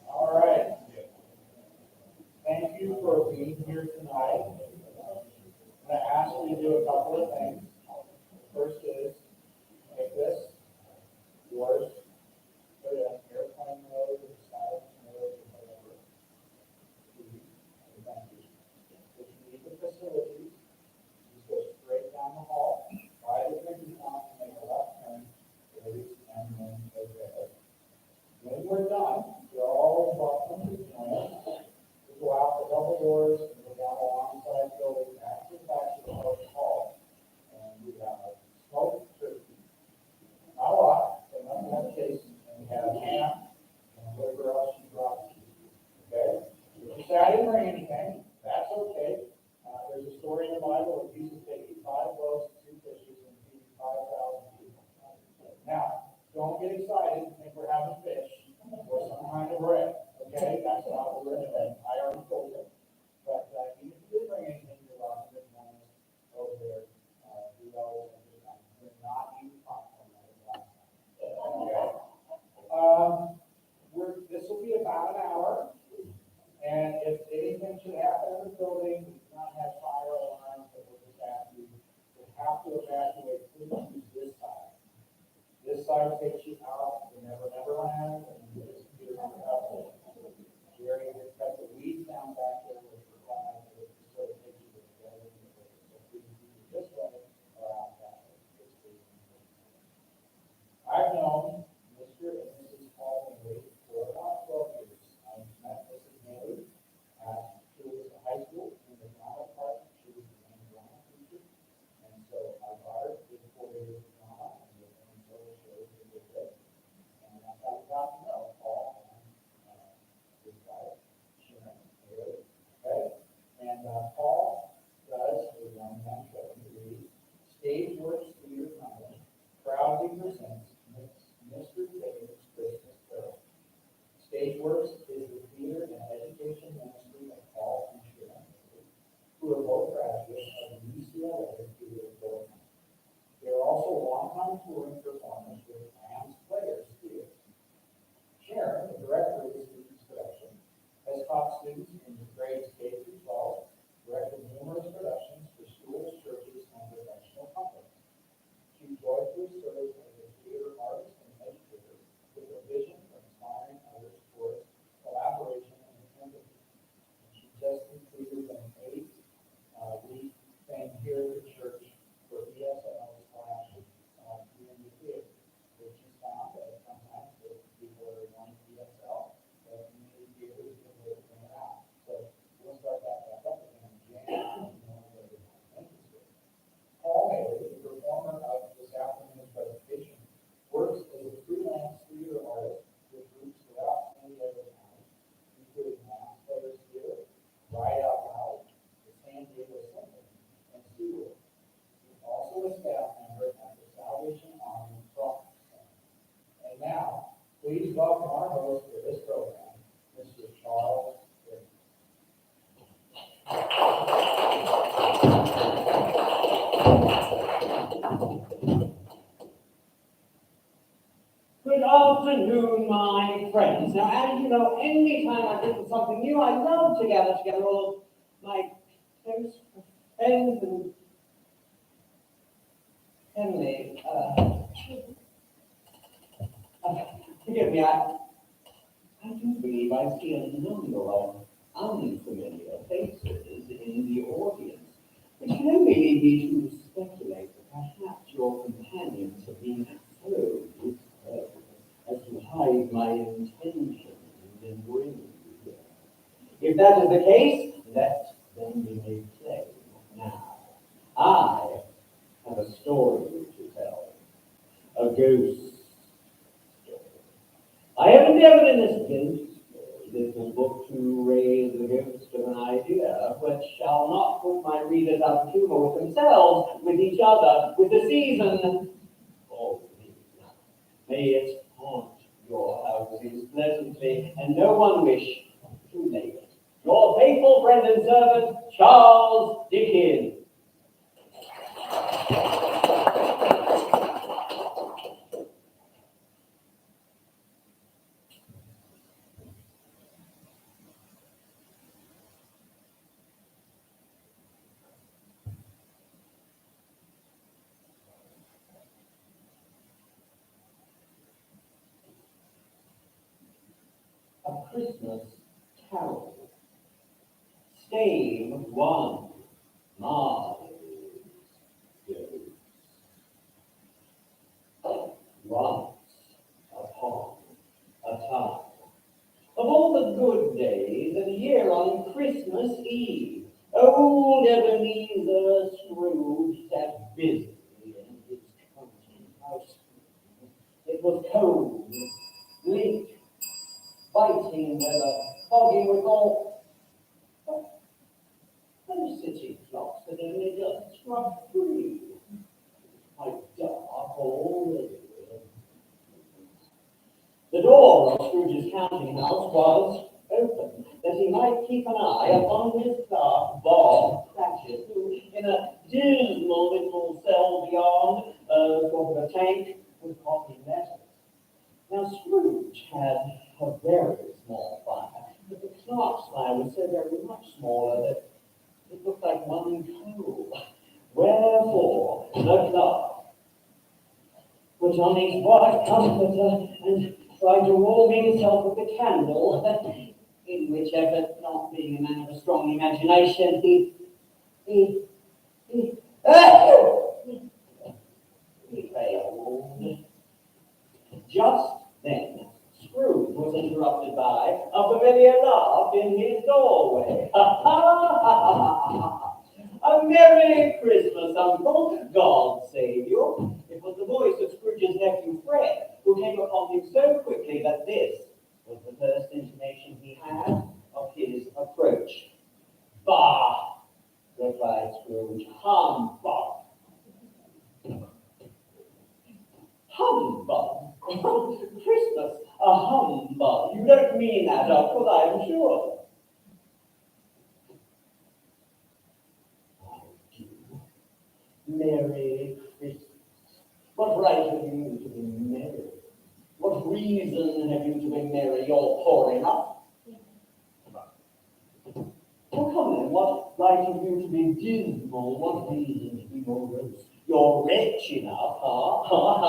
All right. Thank you for being here tonight. I'm going to ask you to do a couple of things. First is take this, yours, put it on airplane mode or silent mode or whatever. Please, and thank you. If you leave the facilities, just go straight down the hall, by the drinking fountain, make a left turn, please, and then go ahead. When we're done, you're all welcome to join us. We go out the double doors and go down alongside the building back to the hall. And we have smoked turkey. Not a lot, but nothing that tasty. And we have ham and whatever else you brought. Okay? If you say I didn't bring anything, that's okay. There's a story in the Bible of Jesus taking 5 loaves and 2 fishes and feeding 5,000 people. Now, don't get excited and think we're having fish or some kind of bread. Okay, that's not what we're doing. I already told you. But even if you didn't bring anything, you're welcome to join us over there. $3 every time. We're not eating popcorn like last time. Okay. This will be about an hour. And if anything should happen in the building, we do not have fire alarms, but we'll just ask you to have to evacuate. Please use this side. This side takes you out to Never Land, and you just get on the outside. Jerry has got the weeds down back there, which we're fine, but it sort of takes you to the building. So please do it this way or out that way. I've known Mr. and Mrs. Paul Haley for about 12 years. I met Mrs. Haley at Chula Vista High School in the drama department. She was the main drama teacher. And so I brought her to 4 years of drama and the total shows that we did. And that's how we got to know Paul and his wife, Sharon Haley. Okay? And Paul does a young man show degree. Stage Works Theater Company proudly presents Mr. Dickens' Christmas Carol. StageWorks is the theater and education ministry of Paul and Sharon, who are both graduates of the UCLA Theater Program. They are also longtime touring performers with Rams Players Theater. Sharon, the director of the student's production, has taught students in grades K through 12, directed numerous productions for schools, churches, and professional companies. She joyfully serves as a theater artist and educator with a vision for inspiring others towards collaboration and empathy. And she just completed an 8-week thing here at the church for ESL's class in the theater, which she found that sometimes people are wanting ESL, but community theater is a good way to bring it out. So we'll start that back up again in January. Paul Haley, the performer of this afternoon's presentation, works as a freelance theater artist with groups throughout San Diego County, including Rams Players Theater, Ride Out Loud, the San Diego Symphony, and SeaWorld. He's also a staff member at the Salvation Army Frost Center. And now, please welcome our host for this program, Mr. Charles Dickens. Now, as you know, any time I think of something new, I love to gather together all of my close friends and family. Forgive me, I do believe I see a number of unfamiliar faces in the audience, which can only lead me to speculate that perhaps your companions have been so disturbed as to hide my intentions in bringing you here. If that is the case, let them be made plain now. I have a story to tell, a ghost story. I have endeavored in this little book to raise the ghost of an idea which shall not put my readers out of humor with themselves, with each other, with the season, or with me. May it haunt your houses pleasantly, and no one wish to make it. Your faithful friend and servant, Charles Dickens. A Christmas Carol. Stave 1. Marley's Ghost. Once upon a time, of all the good days of the year on Christmas Eve, old Ebenezer Scrooge sat busy in his counting house. It was cold, bleak, biting weather, foggy withal. But those city clocks had only just struck 3. Quite dark already. The door of Scrooge's counting house was open, that he might keep an eye upon his clerk, Bob Cratchit, who, in a dismal little cell beyond, sort of a tank, was copying letters. Now, Scrooge had a very small fire, but the clerk's fire was so very much smaller that it looked like one coal. Wherefore, the clerk put on his white comforter and tried to warm himself with the candle, in which effort, not being a man of a strong imagination, he failed. Just then, Scrooge was interrupted by a familiar laugh in his doorway. A Merry Christmas, Uncle. God save you. It was the voice of Scrooge's nephew Fred, who came upon him so quickly that this was the first intimation he had of his approach. Bah! Replied Scrooge. Humbug! Humbug? Christmas? A humbug? You don't mean that, Uncle, I am sure. Merry Christmas. What right have you to be merry? What reason have you to be merry? You're poor enough. Well, come then, what right have you to be dismal? What reason to be morose? You're rich enough, huh?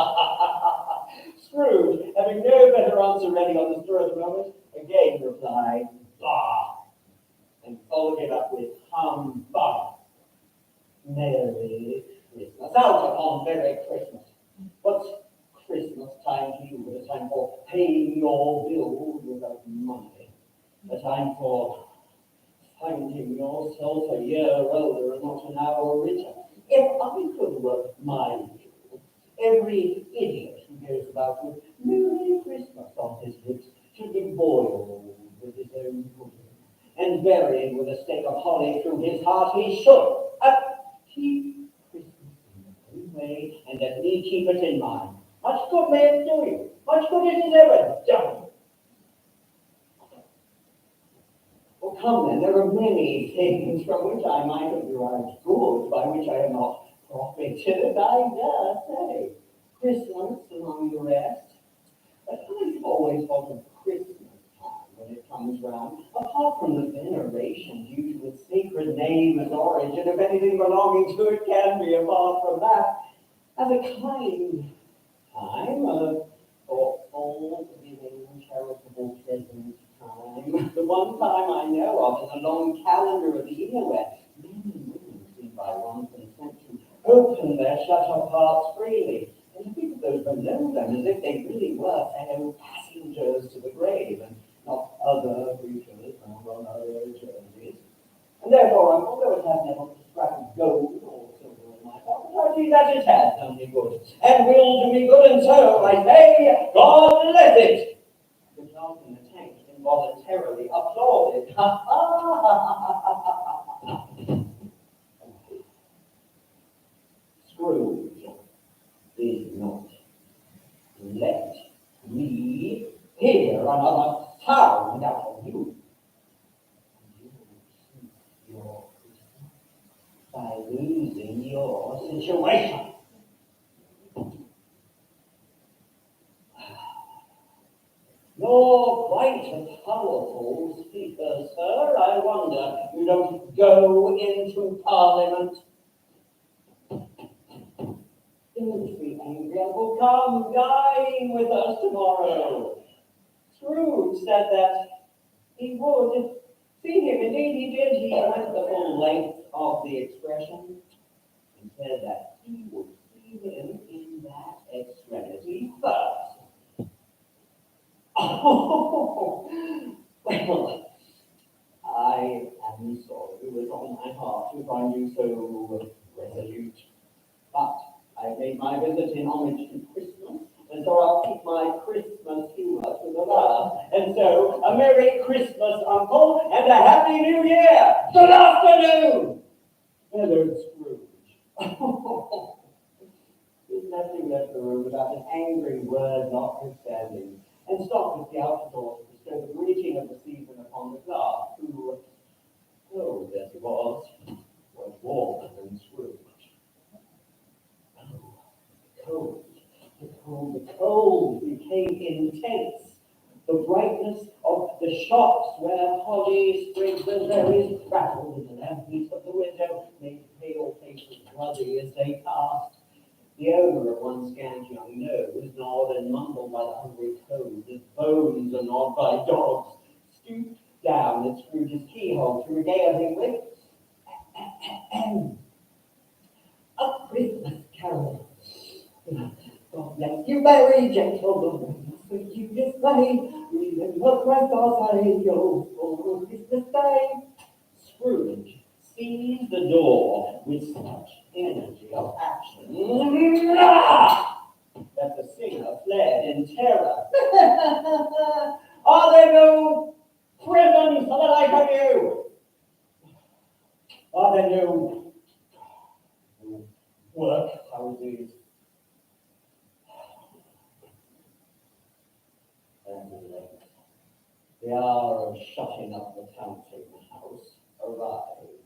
Scrooge, having no better answer ready on the spur of the moment, again replied, bah, and followed it up with humbug. Merry Christmas. Out upon Merry Christmas. What's Christmas time to you? A time for paying your bills without money. A time for finding yourself a year older and not an hour richer. If I could work my will, every idiot who goes about with Merry Christmas on his lips should be boiled with his own pudding and buried with a stake of holly through his heart. He should. Keep Christmas in your own way, and let me keep it in mine. Much good may it do you. Much good it has ever done. Well, come then, there are many things from which I might have derived good, by which I have not profited, I dare say. Christmas among the rest. But I've always thought of Christmas comes round, apart from the veneration due to its sacred name and origin, if anything belonging to it can be apart from that, as a kind time of thoughtful, giving, charitable, pleasant time. The one time I know of in the long calendar of the year where men and women seem by one consent to open their shut-up hearts freely and to think of those below them as if they really were fellow passengers to the grave and not other creatures bound on other journeys. And therefore, although it has never prescribed gold or silver in my pocket, I see that it has done me good, and will do me good, and so I say, God bless it! The clerk in the tank involuntarily applauded. Ha ha ha ha! Scrooge did not let me hear another sound out of you. By losing your situation. You're quite a powerful speaker, sir. I wonder you don't go into Parliament. Don't be angry, Uncle. Come dine with us tomorrow. Scrooge said that he would see him. Indeed, he did. He went the full length of the expression and said that he would see him in that extremity first. Oh, well, I am sorry it was on my heart to find you so resolute, but I made my visit in homage to Christmas, and so I'll keep my Christmas humor to the last. And so, a Merry Christmas, Uncle, and a Happy New Year! Good afternoon! Feathered Scrooge. His nephew left the room without an angry word notwithstanding, and stopped at the outer door to bestow the greeting of the season upon the clerk, who, cold as he was warmer than Scrooge. The cold became intense. The brightness of the shops where holly, sprigs, and berries rattled in the lamp heat of the window made pale faces ruddy as they passed. The owner of one scant young nose, gnawed and mumbled by the hungry toad, as bones are gnawed by dogs, stooped down at Scrooge's keyhole to regale him with a Christmas carol. God bless you, merry gentlemen, sweet you display, remember Christ our Saviour for Christmas Day. Scrooge seized the door with such energy of action that the singer fled in terror. Are there no prisons for the like of you? Are there no workhouses? The hour of shutting up the counting house arrived.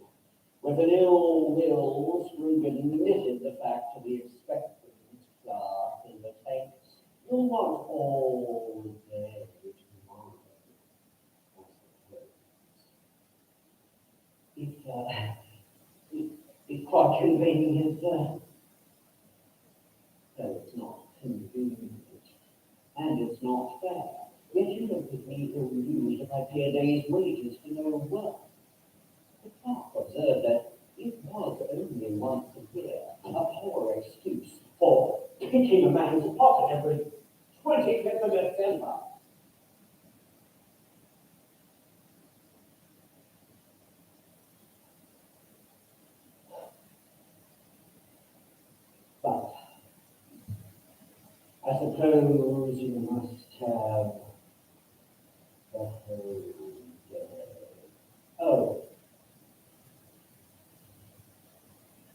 With an ill will, Scrooge admitted the fact to the expectant clerk in the tank. You'll want all day tomorrow, I suppose. It's quite convenient, sir. No, it's not convenient, and it's not fair. Yet you look at me ill-used if I pay a day's wages for no work. The clerk observed that it was only once a year, a poor excuse for picking a man's pocket every 25th of December. But I suppose you must have the whole day. Oh,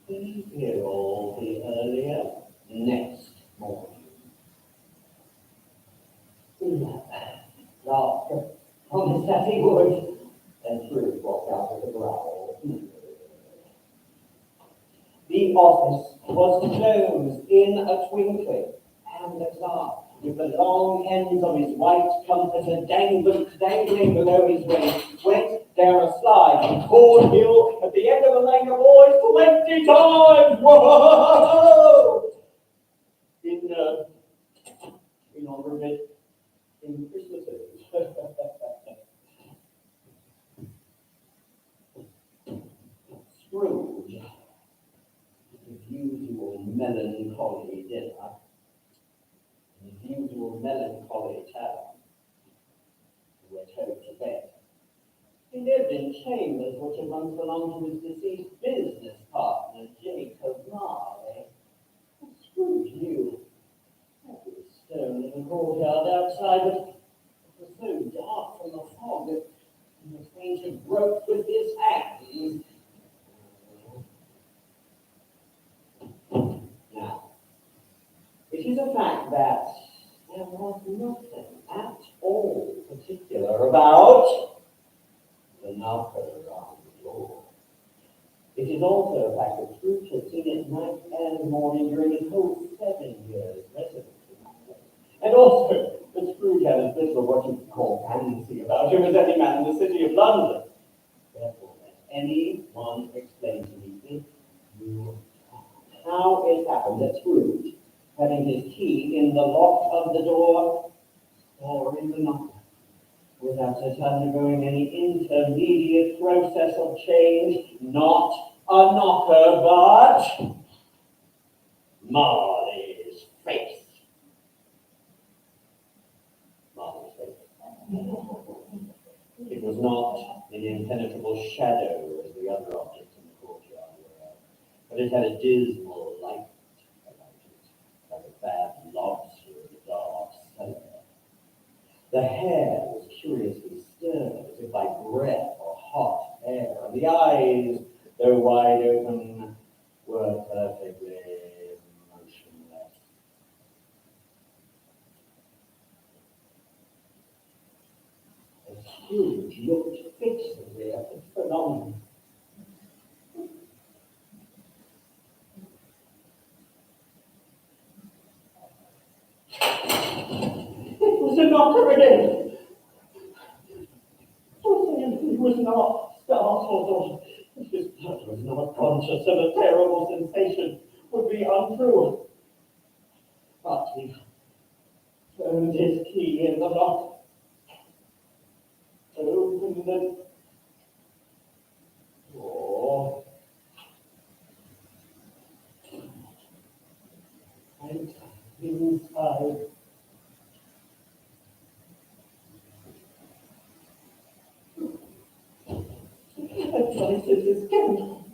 be here all the earlier next morning. Last promised that he would, and Scrooge walked out with a growl. The office was closed in a twinkling, and the clerk with the long ends of his white comforter dangling below his waist, went down a slide on Cornhill at the end of the lane of boys 20 times. Whoa! In honor of it, in Christmas Eve. Scrooge, his usual melancholy dinner, his usual melancholy tavern, went home to bed. He lived in chambers which had once belonged to his deceased business partner, Jacob Marley. Scrooge knew that was stone in the courtyard outside, but it was so dark from the fog that he was fain to grope with his hands. Now, it is a fact that there was nothing at all particular about the knocker on the door. It is also a fact that Scrooge had seen it night and morning during his whole 7 years residence in that place. And also that Scrooge had as little of what you could call fancy about him as any man in the city of London. Therefore, let anyone explain to me, if you can, how it happened that Scrooge, having his key in the lock of the door or in the knocker, without it undergoing any intermediate process of change, not a knocker, but Marley's face. Marley's face. It was not an impenetrable shadow as the other objects in the courtyard were, but it had a dismal light about it, like a bad lobster in a dark cellar. The hair was curiously stirred, as if by breath or hot air, and the eyes, though wide open, were perfectly motionless. As Scrooge looked fixedly at the phenomenon, it was a knocker again. He was not startled, or his blood was not conscious of a terrible sensation, would be untrue. But he turned his key in the lock, opened the door, and inside. And lighted his candle.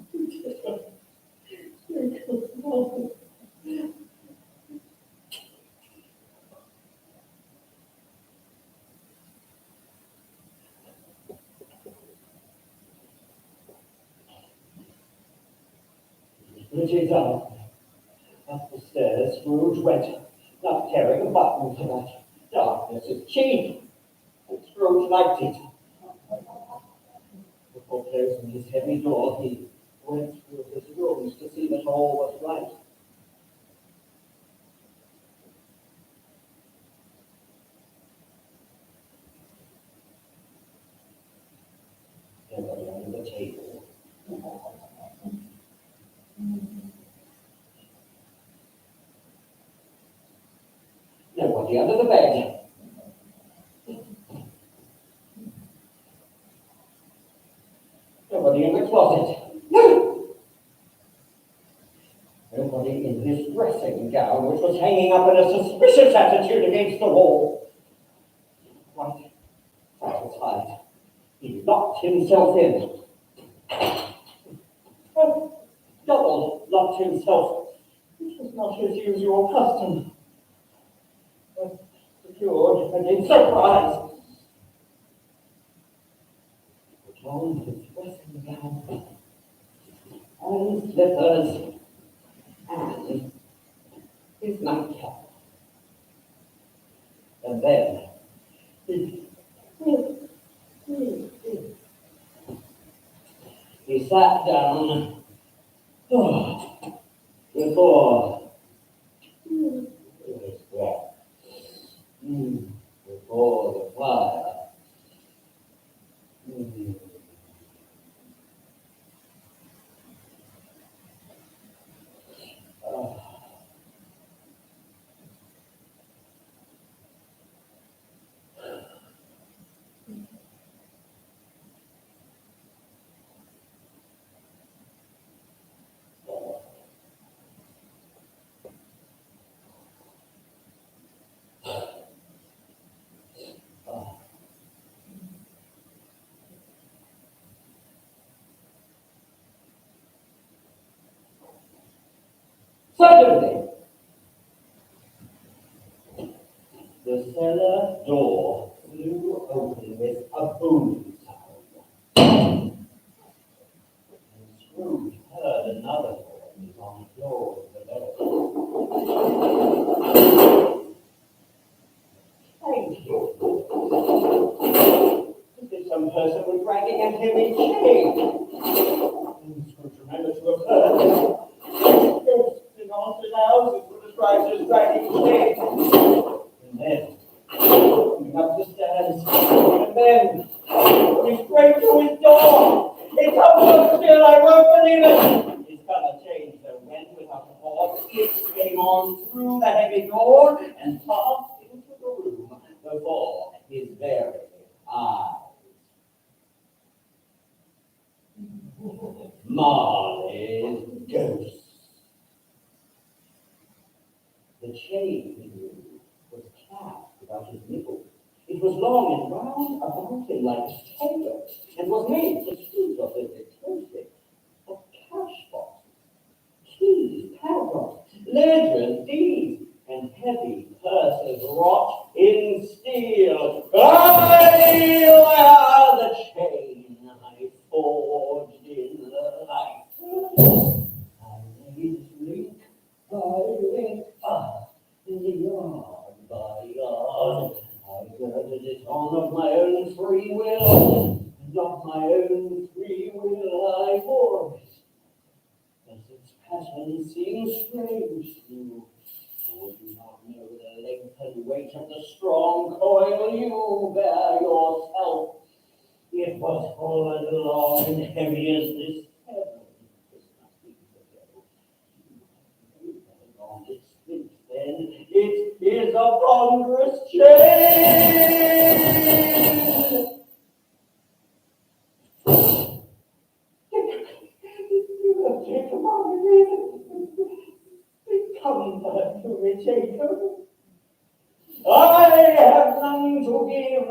Bridget's up the stairs, Scrooge went, not caring a button for that. Darkness is cheap, and Scrooge liked it. Before closing his heavy door, he went through his rooms to see that all was right. Nobody under the table. Nobody under the bed. Nobody in the closet. Nobody in his dressing gown, which was hanging up in a suspicious attitude against the wall. Quite satisfied, he locked himself in. Double locked himself, which was not his usual custom. But secured against surprise. He put on his dressing gown and slippers and his nightcap. And then he sat down before his death. Suddenly, the cellar door flew open with a booming sound. And Scrooge heard another voice on the floor below. Thank you. As if some person was dragging a heavy chain. And Scrooge remembered to have heard ghosts in haunted houses were described as dragging chains. And then, coming up the stairs, and then, coming straight to his door. It's up so still, I won't believe it. His colour changed, though, when, without a pause, it came on through the heavy door and passed into the room before his very eyes. Marley's ghost. The chain he knew was clasped about his nipple. It was long and round about him like a tail, and was made to squeeze off as it closely of cash boxes, keys, padlocks, ledgers, deeds, and heavy purses wrought in steel. I wear the chain I forged in the light. I made it link by link, in the yard by yard. I girded it on of my own free will, and of my own free will I wore it. As its pattern seemed strange to you, would you not know the length and weight of the strong coil you bear yourself? It was full and long and heavy as this heaven. This must be the devil. On its spins then, it is a ponderous chain. You have taken on me. Come back to me, Jacob. I have none to give.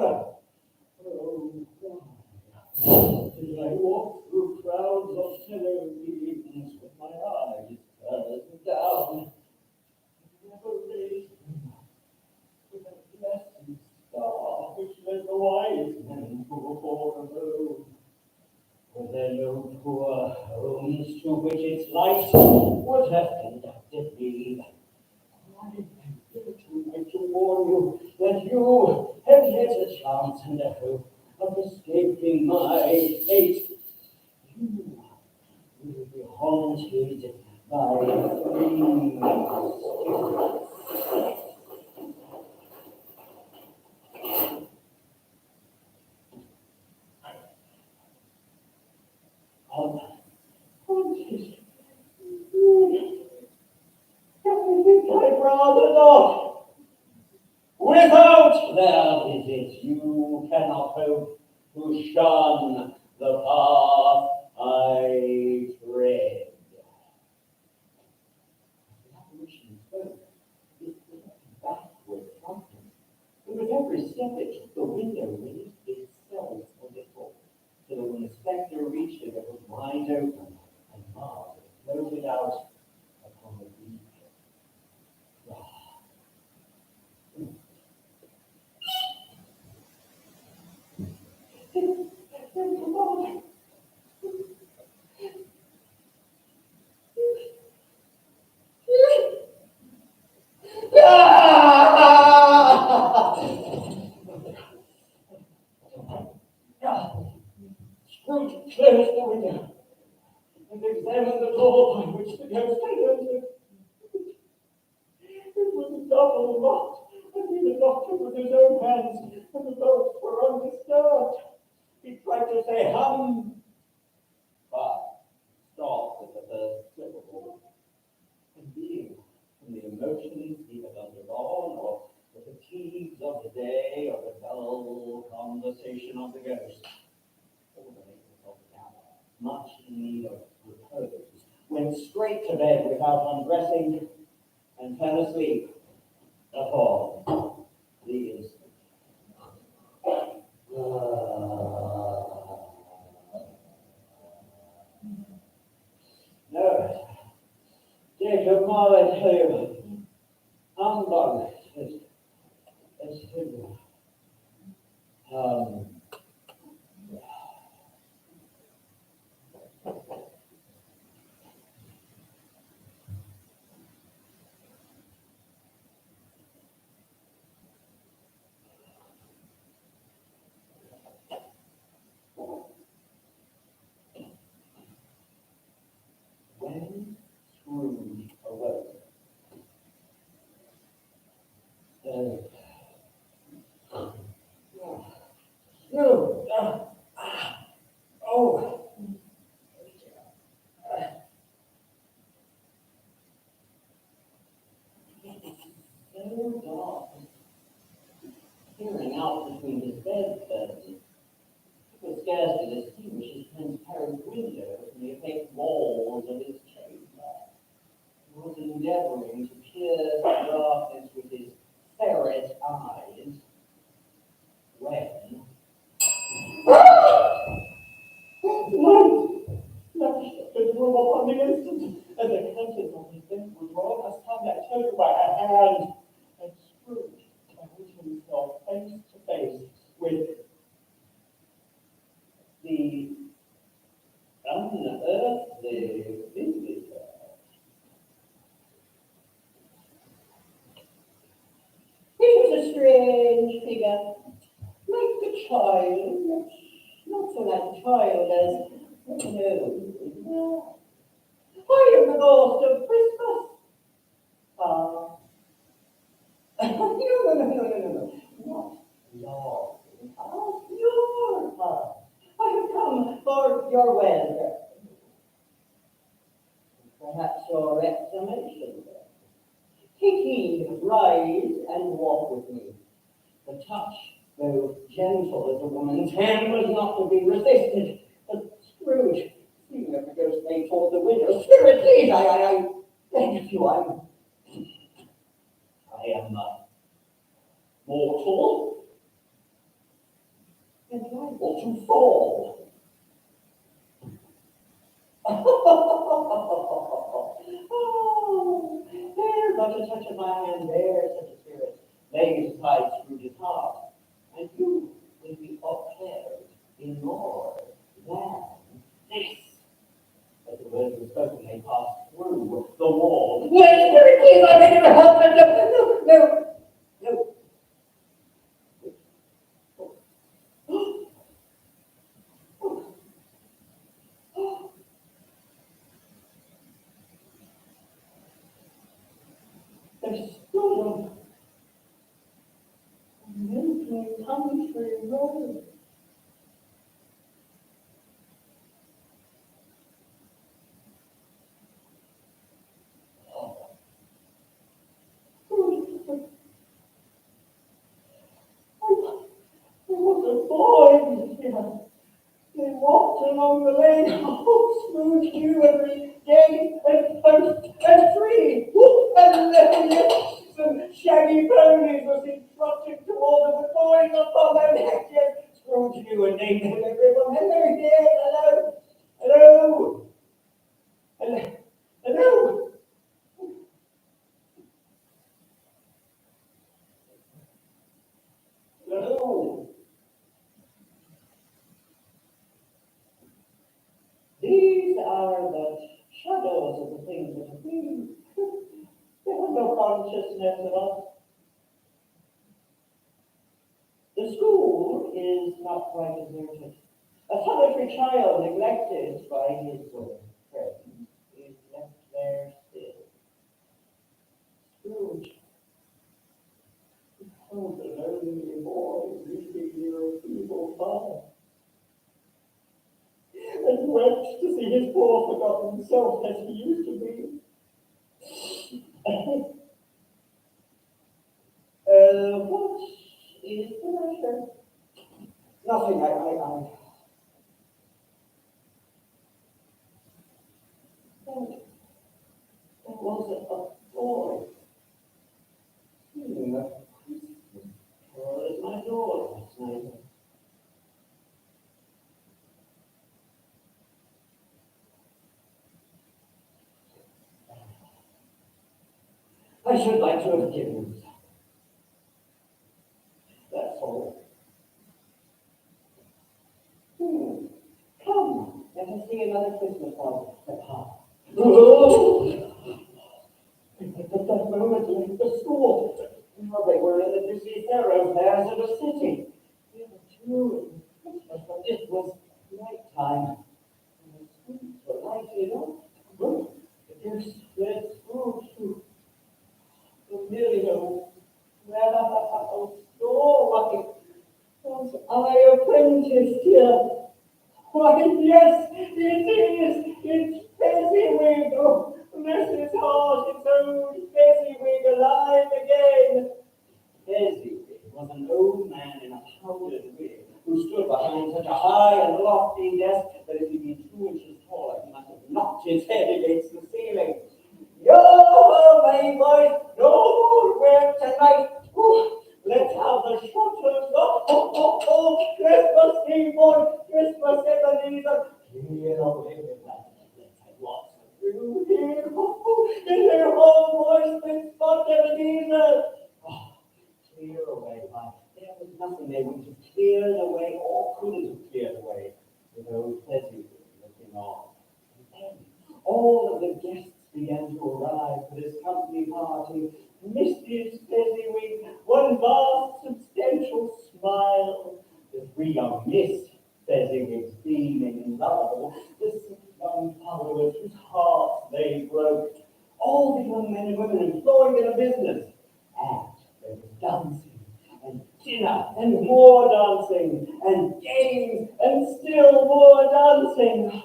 Oh, God. As I walk through crowds of fellow beings with my eyes turned down, never raised with a blessed star which led the wise men before the road. Were there no poor homes to which its light would have conducted me? I am here tonight to warn you that you have yet a chance and a hope of escaping my fate. You will be haunted by dreams. Haunted. I think I'd rather not. Without their visit, you cannot hope to shun the path I tread. The apparition spoke. It looked backward from him, and with every step it took, the window raised itself a little, so that when the spectre reached it, it was wide open, and Mars floated out upon the beach. Scrooge closed the window and examined the door by which the ghost had entered. It was a double lock, and he had locked it with his own hands, and the bolts were undisturbed. He tried to say hum, but stopped at the first syllable. And being from the emotions he had undergone, or the fatigues of the day, or the dull conversation of the ghost, all the length of the hour, much in need of repose, went straight to bed without undressing, and fell asleep upon the instant. No, Jacob my dear, humbug. Um, when Scrooge awoke, no, oh, so dark, peering out between his bed curtains, he could scarcely distinguish his transparent window from the opaque walls of his chamber. He was endeavouring to pierce the darkness with his ferret eyes, when... Light shut the room upon the instant, and the curtains on his bed were drawn aside at total by a hand, and Scrooge found himself face to face with the unearthly visitor. It was a strange figure, like a child, not so like a child as, no, I am the ghost of Christmas. No, not your past, your past. I have come for your welfare. Perhaps your explanation. Take heed, rise and walk with me. The touch, though gentle as a woman's hand, was not to be resisted. But Scrooge, seeing that the ghost made toward the window, Spirit, please, I beg you, I am mortal and liable to fall. Oh, there, but a touch of my hand, there, said the Spirit, laying aside Scrooge's heart, and you will be upheld in more than this. As the words were spoken, they passed through the wall. Yes, Spirit, please, I beg your help, no. There's still a milking country road. There was a boy here. They walked along the lane. Oh, Scrooge knew every gate and post and tree. And yes, some shaggy ponies were seen trotting toward them with boys upon their necks. Yes, Scrooge knew and named them everyone. Hello, dear. Hello. Hello. Hello. These are but shadows of the things that have been. They have no consciousness of us. The school is not quite deserted. A solitary child neglected by his friends is left there still. Scrooge, oh, the lonely boy reading your feeble father, and wept to see his poor forgotten self as he used to be. What is the matter? Nothing, There was a boy singing a Christmas carol at my door last night. I should like to have given some. That's all. Come, let us see another Christmas one at home. Oh! At that moment left the school. They were in the busy thoroughfares of the city. We were touring Christmas, but it was night time. And the streets were lighted up. Look, there's spread through to the million. Well, so was I apprenticed here? Why, yes, it is. It's Fezziwig. Mrs. Hart, it's old Fezziwig alive again. Fezziwig was an old man in a powdered wig who stood behind such a high and lofty desk that if he'd been 2 inches taller, he must have knocked his head against the ceiling. Yo, my boys, no more work tonight. Ooh, let's have the shutters up. Oh, oh, oh, Christmas Eve, boy, Christmas Ebenezer. Clear away with that. Let's have lots of you here. Oh, in their home, boys, with spot Ebenezer. Oh, clear away, man. There was nothing they would have cleared away or couldn't have cleared away with old Fezziwig looking on. And then all of the guests began to arrive for this company party. Mrs. Fezziwig, one vast substantial smile, the 3 young Miss Fezziwigs beaming lovable, the 6 young followers whose hearts they broke, all the young men and women employed in a business, and there was dancing, and dinner, and more dancing, and games, and still more dancing.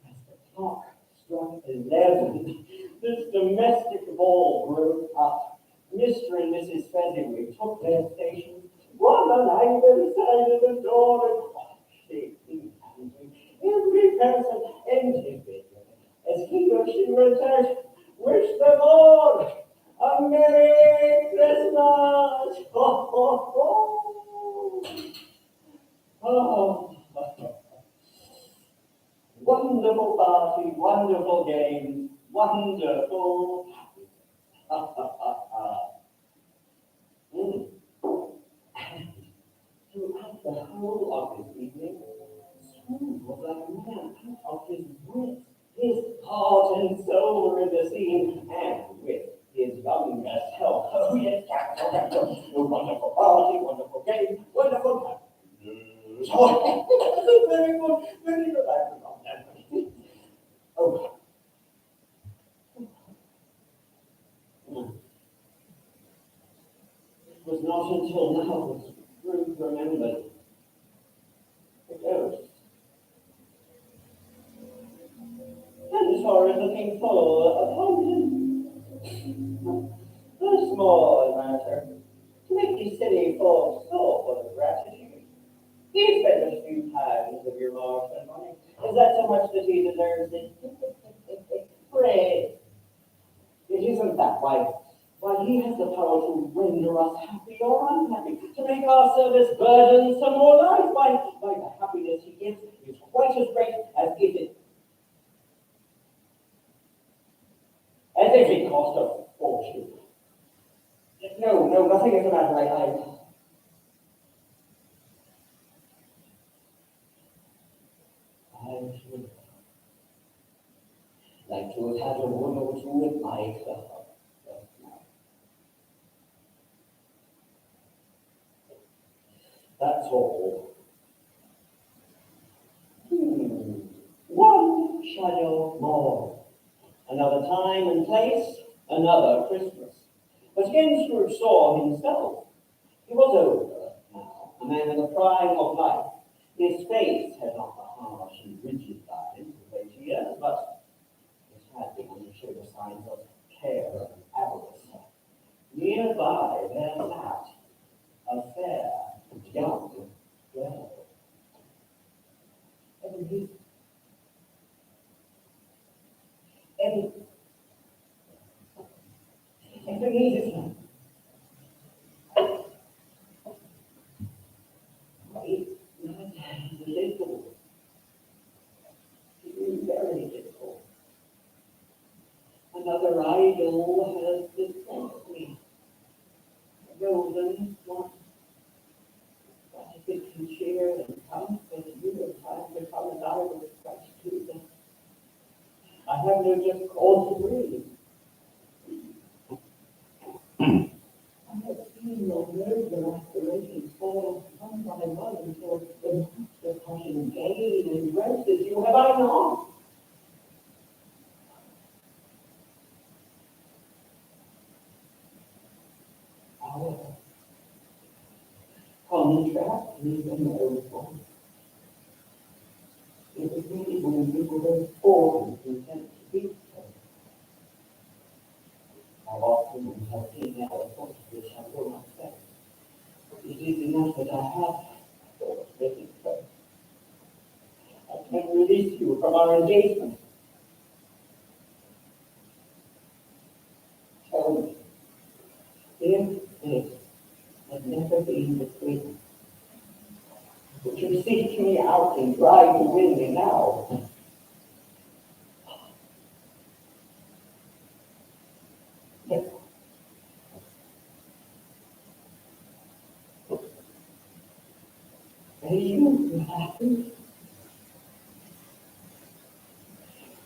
As the clock struck 11, this domestic ball broke up. Mr. and Mrs. Fezziwig took their stations, one on either side of the door, and shaking hands with every person entered as he or she returned. Wish them all a Merry Christmas! Ho, ho, ho! Oh. Wonderful party, wonderful games, wonderful happiness. And throughout the whole of this evening, Scrooge was like a man out of his wits. His heart and soul were in the scene, and with his youngest self. Oh, yes, a wonderful party, wonderful game, wonderful happiness. Oh, very good, very good. I forgot that. Oh. It was not until now that Scrooge remembered the ghost. And saw it looking full upon him. A small matter, to make you silly folks so full of gratitude. He spent a few pounds of your marshman money. Is that so much that he deserves it? Pray. It isn't that way. Why, he has the power to render us happy or unhappy, to make our service burdensome or light. Why, the happiness he gives is quite as great as if it cost a fortune. No, nothing is the matter. I should like to have had a word or two with my club just now. That's all. One shadow more. Another time and place, another Christmas. But again Scrooge saw himself. He was older now, a man in the prime of life. His face had not the harsh and rigid lines of later years, but it had begun to show the signs of care and avarice. Nearby there sat a fair, young girl. Ebenezer. Ebenezer. Little, very little. Another idol has distressed me. A golden one. But if it can cheer and comfort you in time to come, and I will trust to them. I have no just cause to grieve. I have seen your nobler aspirations fall one by one until the passion gain and embraces you. Have I not? However, contrast me the noble. It was really when people were born content to be so. How often have seen now a thought of which I will not say. It is enough that I have thought of it so. I can release you from our engagement. Tell me, if this had never been between us, would you seek me out and try to win me now? Yes. Are you happy?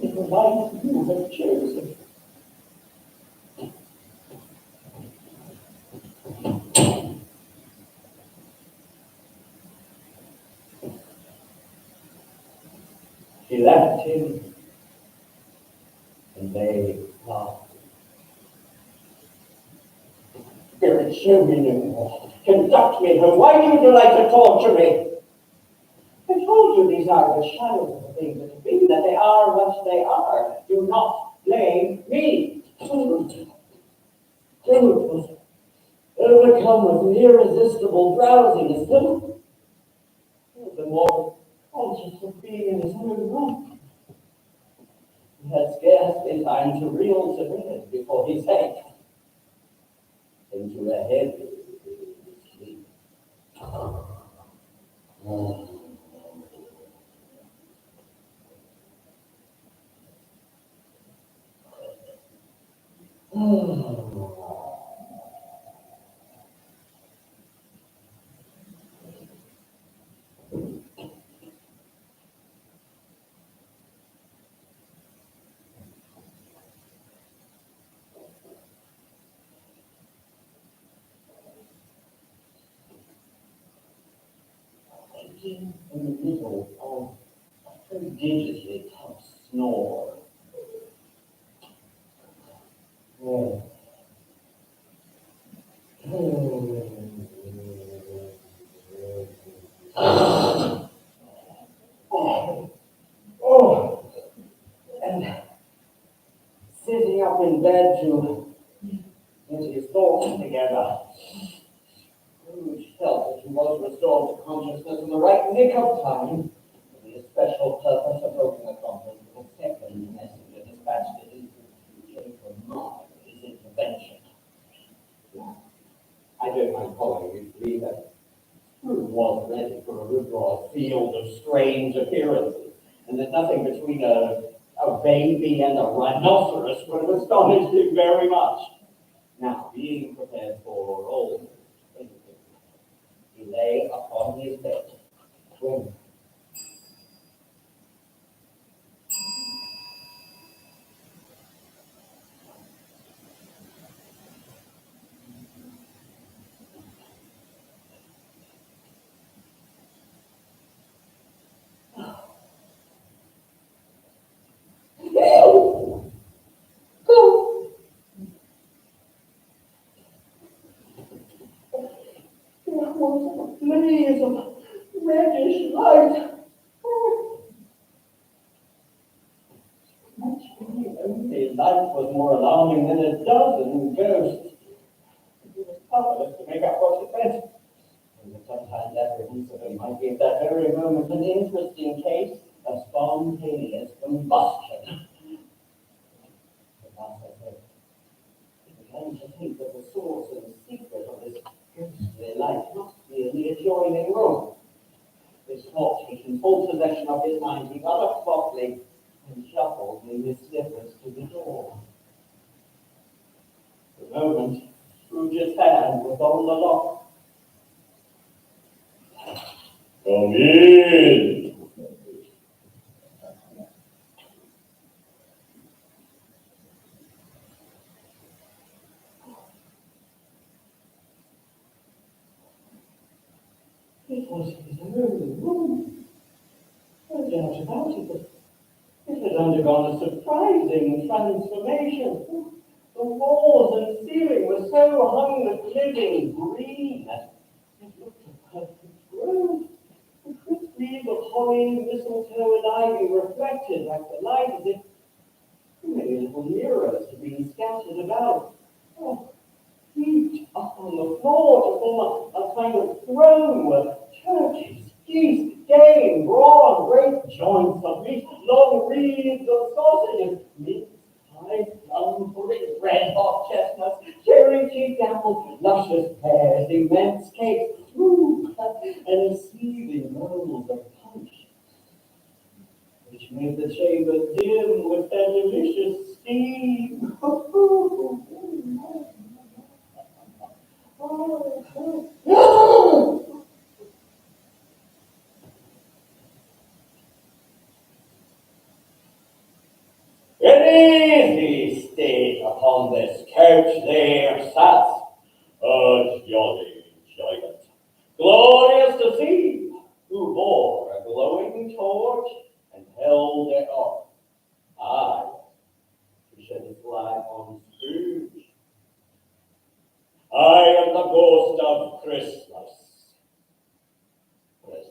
In the life you have chosen. She left him, and they laughed. Spirit, show me no more. Conduct me home. Why do you delight to torture me? I told you these are the shadows of the things that have been, that they are what they are. Do not blame me. Clement was overcome with an irresistible drowsiness. Clement was the more conscious of being in his own room. He had scarcely time to reel to bed before he sank into a heavy sleep. In the middle of a prodigiously tough snore. Oh. Oh. And sitting up in bed to get his thoughts together, Scrooge felt that he was restored to consciousness in the right nick of time for the especial purpose of hoping accomplished with a second messenger dispatched it into the future to mar his intervention. I don't mind calling you three that Scrooge was ready for a rigorous field of strange appearances, and that nothing between a baby and a rhinoceros would have astonished him very much. Now, being prepared for all anything, he lay upon his bed, when help! Go! There was a blaze of reddish light. Only light was more alarming than a dozen ghosts. He was powerless to make out what it meant. And sometimes evidence of it might be at that very moment an interesting case of spontaneous combustion. But as I said, he began to think that the source and secret of this ghostly light must be in the adjoining room. This thought taking full possession of his mind, he got up softly and shuffled in his slippers to the door. moment, Scrooge's hand was on the lock. Come in. It was his own room. No doubt about it, but it had undergone a surprising transformation. The walls and ceiling were so hung with living green. It looked a perfect grove. The crisp leaves of holly, mistletoe, and ivy reflected like the light as if many little mirrors had been scattered about. Oh, heaped up on the floor to form a kind of throne with turkeys, geese, game, brawn, great joints of meat, long wreaths of sausages, meat, pies, plum pudding, red-hot chestnuts, cherry-cheeked apples, luscious pears, immense cakes, and seething bowls of punch, which made the chamber dim with their delicious steam. In easy state upon this couch there sat a jolly giant, glorious to see, who bore a glowing torch and held it up, aye, to shed its light on Scrooge. I am the ghost of Christmas present.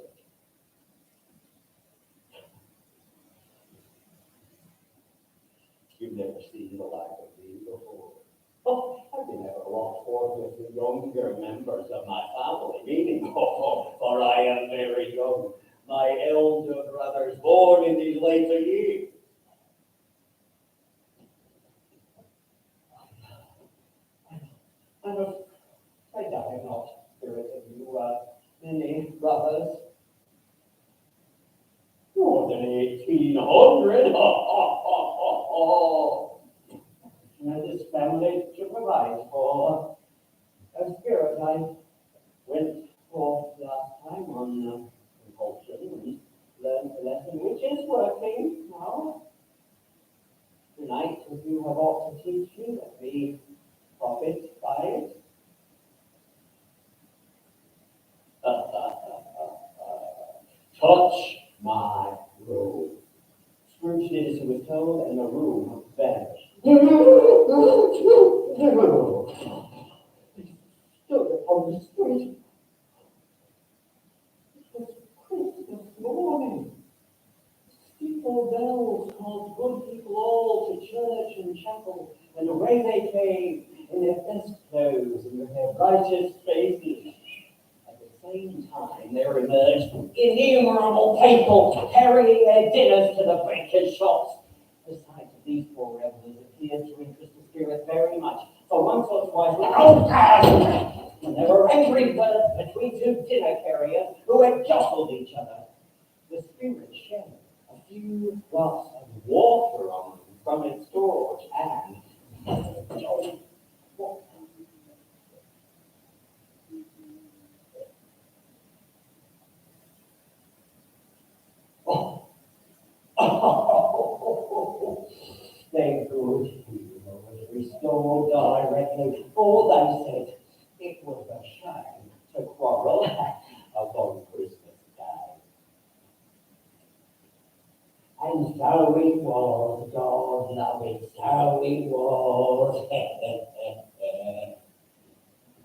You've never seen the like of these before. Oh, I've been ever lost forth with the younger members of my family, meaning, for I am very young, my elder brothers born in these later years. I'm afraid I have not spirited you, many brothers. More than 1,800. And this family to provide for. A spirit I went forth last time on compulsion and learned the lesson, which is working now. Tonight, if you have aught to teach me, let me profit by it. Touch my robe. Scrooge did as he was told, and the room vanished. He stood upon the street. It was Christmas morning. Steeple bells called good people all to church and chapel, and away they came in their best clothes and with their brightest faces. At the same time, there emerged innumerable people carrying their dinners to the bakers' shops. The sight of these poor revelers appeared to interest the spirit very much, for once or twice and there were angry birds between two dinner carriers who had jostled each other. The spirit shed a few drops of water on them from its storage and they good hero was restored directly, for they said it was a shame to quarrel upon Christmas Day. And so it was, God love it, so it was.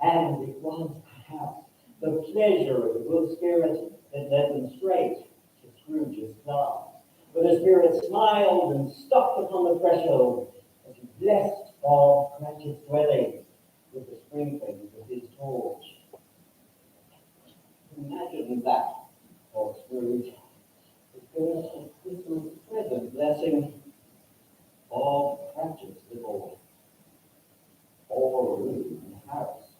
And it was perhaps the pleasure of the good spirit that led them straight to Scrooge's class. For the spirit smiled and stopped upon the threshold as he blessed Bob Cratchit's dwelling with the sprinklings of his torch. Imagine that, thought Scrooge. The first Christmas present blessing Bob Cratchit's little four-room house.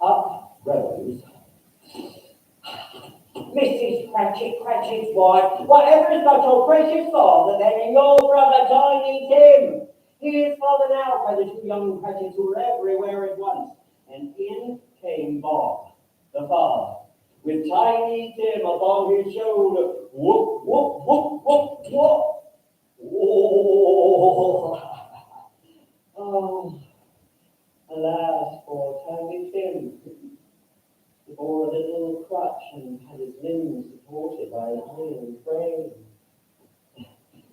Up rose Mrs. Cratchit's wife. Whatever is not your precious father, then your brother Tiny Tim. He is fallen out by the two young Cratchits who were everywhere at once, and in came Bob, the father, with Tiny Tim upon his shoulder. Whoop, whoop, whoop, whoop, whoop. Oh, oh, alas, poor Tiny Tim. He bore a little crutch and had his limbs supported by an iron frame.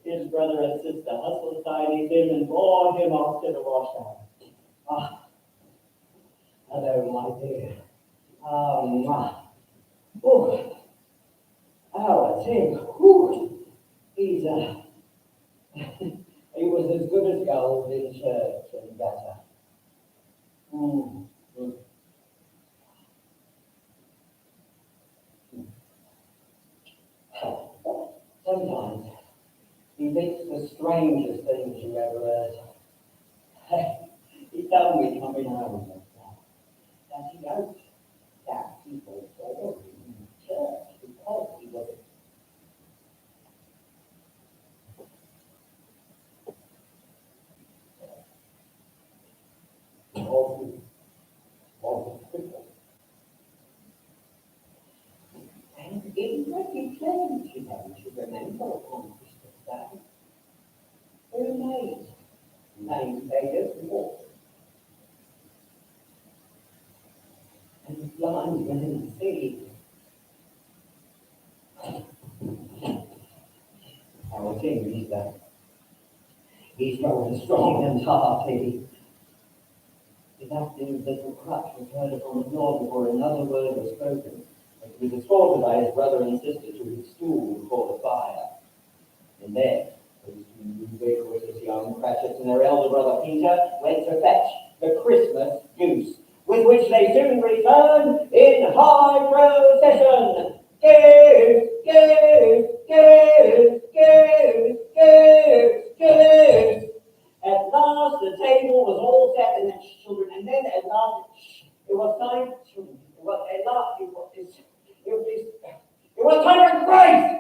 His brother and sister hustled Tiny Tim and bore him off to the washhouse. Ah, hello, my dear. Mwah. Oh, our Tim. Whew. He was as good as gold in church and better. Mm. Mm. Sometimes he thinks the strangest things you ever heard. He told me coming home that he hoped that people saw him in church because he was crippled. And it really changed, you know, to remember on Christmas Day. Very late. Lame beggars walked. And the blind men see. Our King, he's growing strong and hearty. His active little crutch was heard upon the floor before another word was spoken. He was escorted by his brother and sister to his stool before the fire. And there, those two ubiquitous young Cratchits and their elder brother Peter went to fetch the Christmas goose, with which they soon returned in high procession. Goose, goose, goose, goose, goose, goose. At last the table was all set and the children, and then at last it was time to, well, at last it was time for grace. It was time for grace.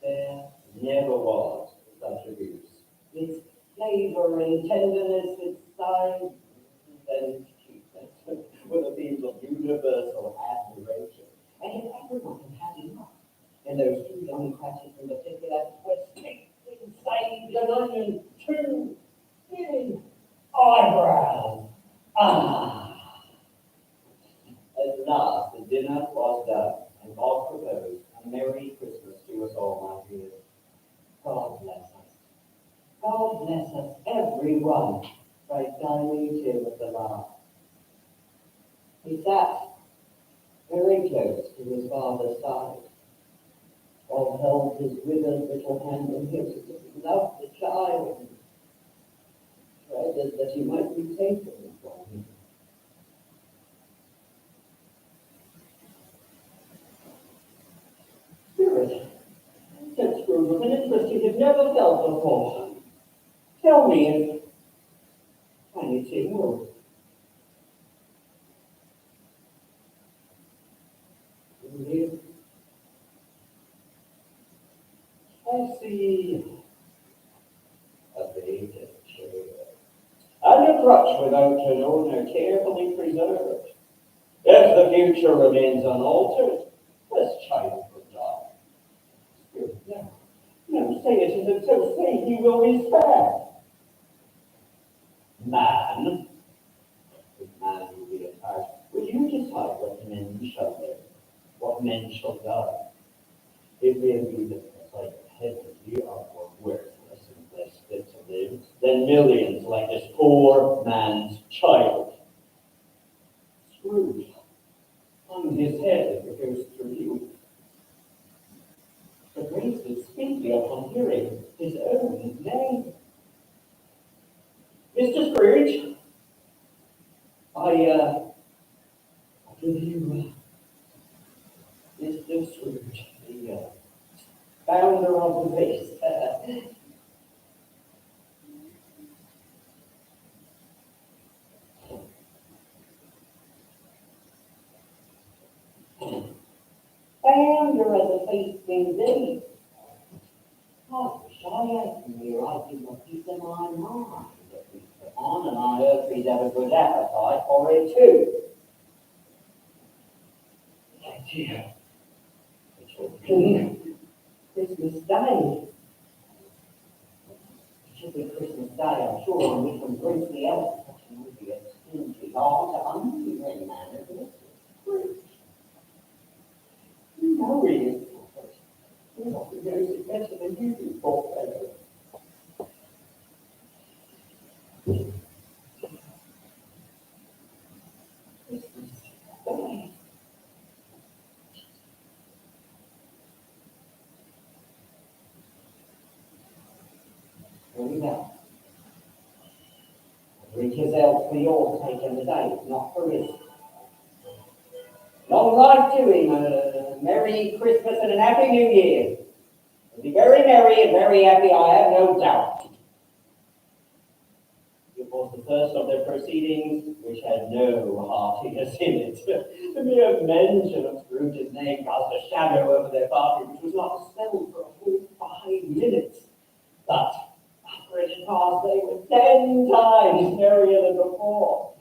There never was such a goose. Its flavor and tenderness, its size and cuteness were the themes of universal admiration. And yet everyone had enough. And those two young Cratchits in particular were steeped in sage and onion, two thin eyebrows. Ah! At last the dinner was done, and God proposed a Merry Christmas to us all, my dears. God bless us. God bless us, everyone, cried Tiny Tim at the last. He sat very close to his father's side. Bob held his withered little hand in his. He loved the child and dreaded that he might be taken from him. Spirit, said Scrooge with an interest he had never felt before. Tell me if Tiny Tim will. I see a big chair, and a crutch without an owner carefully preserved. If the future remains unaltered, this child will die. Spirit, no, say it isn't so. Say he will be spared. Man, if man will be apart, will you decide what men shall live, what men shall die? It may be that the sight of heavenly are more worthless and less fit to live than millions like this poor man's child. Scrooge hung his head as the ghost reviewed. founder of the feast. Founder of the feast indeed. I wish I had you. I'd give a piece of my mind that we put on, and I hope he'd have a good appetite for it too. Oh dear. Christmas Day. It should be Christmas Day, I'm sure, and we can brief the elf. It would be a stingy, hungry man, isn't it? You know he is. You're not going to do better than you do, poor fellow. Christmas Day. Here we go. Drink his elf for your sake in the day, not for his. Long life to him, a Merry Christmas and a Happy New Year. He'll be very merry and very happy, I have no doubt. It was the first of their proceedings which had no heartiness in it. The mere mention of Scrooge's name cast a shadow over their party, which was not dispelled for a full 5 minutes. But after it passed, they were 10 times merrier than before.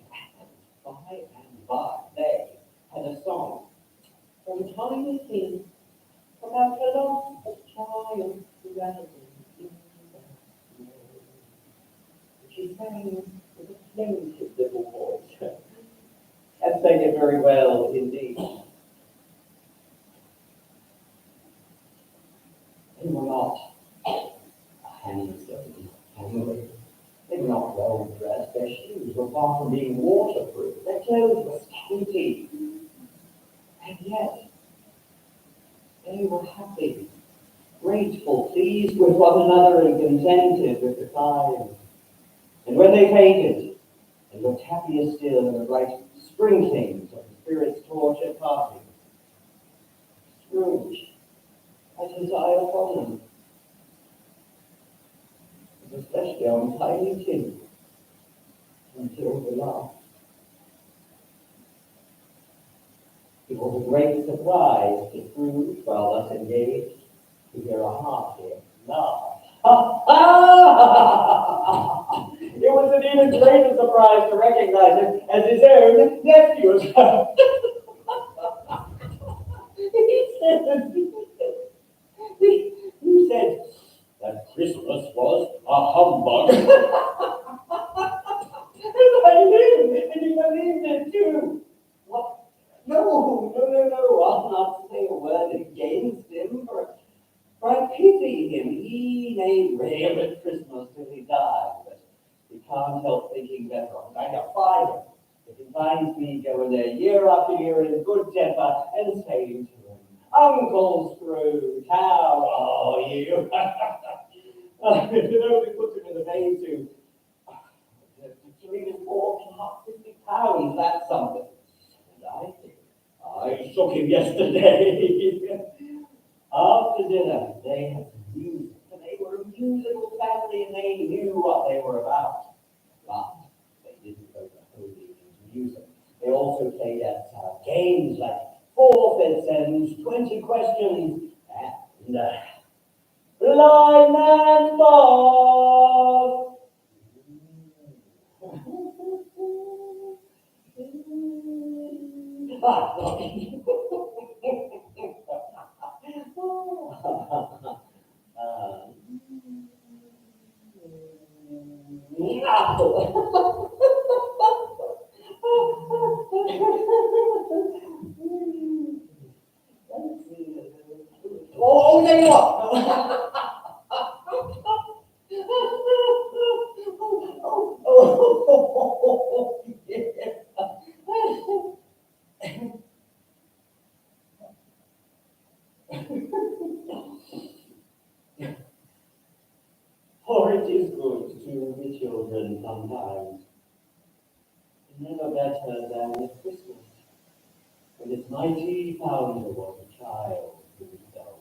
And by they had a song from tiny King about a lost child who had been which he sang with a plaintive little voice. And sang it very well indeed. They were not handsome, hungry. They were not well dressed. Their shoes were far from being waterproof. Their clothes were scanty. And yet, they were happy, grateful, pleased with one another, and contented with the times. And when they faded, they looked happier still in the bright sprinklings of the Spirit's tortured party. Scrooge had his eye upon them, especially on Tiny Tim, until the last. It was a great surprise to Scrooge, while thus engaged, to hear a hearty laugh. It was an even greater surprise to recognize him as his own nephew. He said that Christmas was a humbug. And I knew, and he believed it too. What? No, I'll not say a word against him, for I pity him. He may rail at Christmas till he dies, but he can't help thinking better of it. I got five if he finds me going there year after year in good temper and saying to him, Uncle Scrooge, how are you? You know, they put him in the vein to 3 to 4 50 pounds, that's something. And I shook him yesterday. After dinner, they had music, and they were a musical family, and they knew what they were about. But they didn't go to wholly into music. They also played at games like forfeits and 20 questions, and blind man boss. Oh, there you are. For it is good to be children sometimes. Never better than at Christmas, when its mighty founder was a child himself.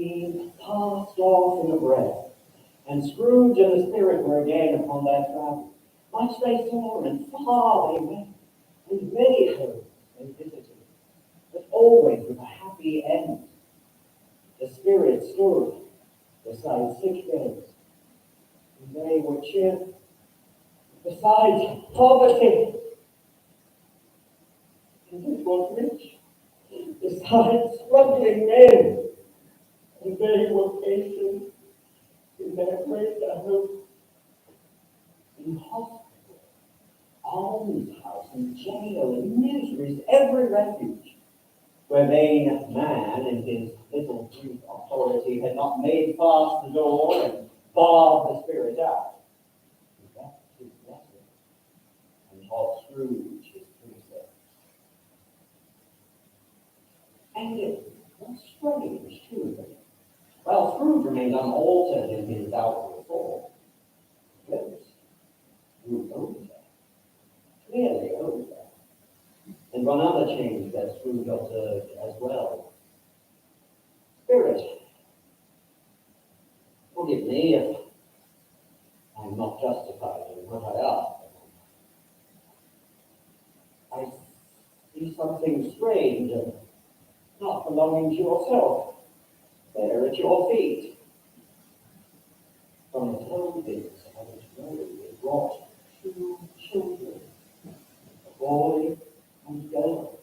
seemed passed off in a breath, and Scrooge and the spirit were again upon their travel. Much they saw, and far they went, and many homes they visited, but always with a happy end. The spirit stood beside sick beds, and they were cheerful. Besides poverty, and it was rich. Besides struggling men, and they were patient in their greater hope. In hospital, almshouse, and jail, and misery's every refuge, where vain man in his little brief authority had not made fast the door and barred the spirit out. He left his blessing and taught Scrooge his precepts. And it was strange, too, that while Scrooge remained unaltered in his outward form, the ghost grew older, clearly older. And one other change that Scrooge observed as well. Spirit, forgive me if I'm not justified in what I ask. I see something strange and not belonging to yourself there at your feet. From the clothing of his robe, it brought 2 children, a boy and girl.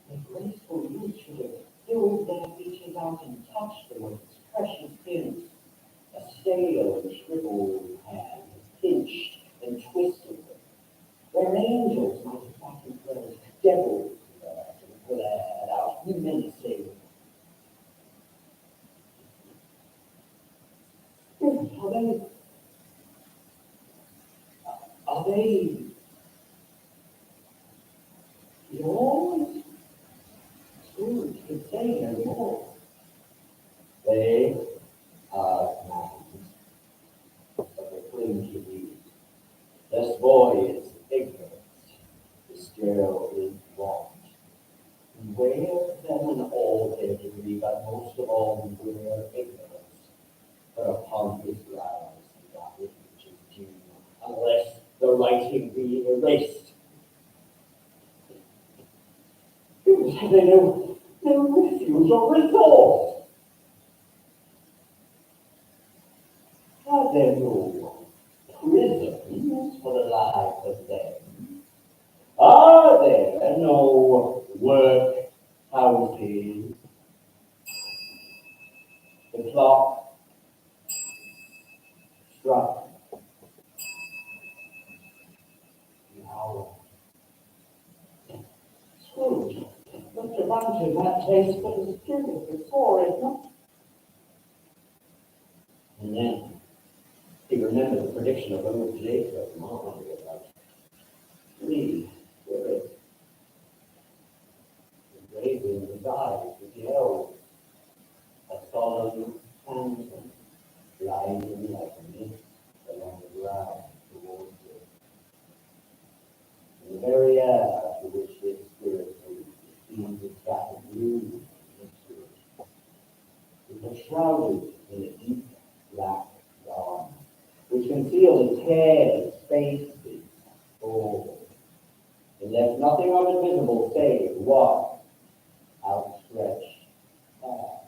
The graceful youth should have filled their features out and touched them with its precious pins. A stale and shriveled hand pinched and twisted them. Where angels might have battened those devils and glared out menacing. Are they yours? Scrooge could say no more. They are mountains, but they cling to you. This boy is ignorant, this girl is wrong. Wear them in all their degree, but most of all wear ignorance. But upon his brows that which is due, unless the writing be erased. Have they no refuge or resource? Are there no prisons for the lives of them? Are there no workhouses? The clock struck the hour. Scrooge looked around him that place, but the spirit before it not. And then he remembered the prediction of old Jacob, marveling about 3 spirits, engraving his eyes with yells, a solemn phantom gliding like a mist along the ground towards him. In the very air to which this spirit moved, it seemed to scatter blue mystery. It was shrouded in a deep black garment, which concealed its head, its face, its soul. It left nothing of it visible save one outstretched hand.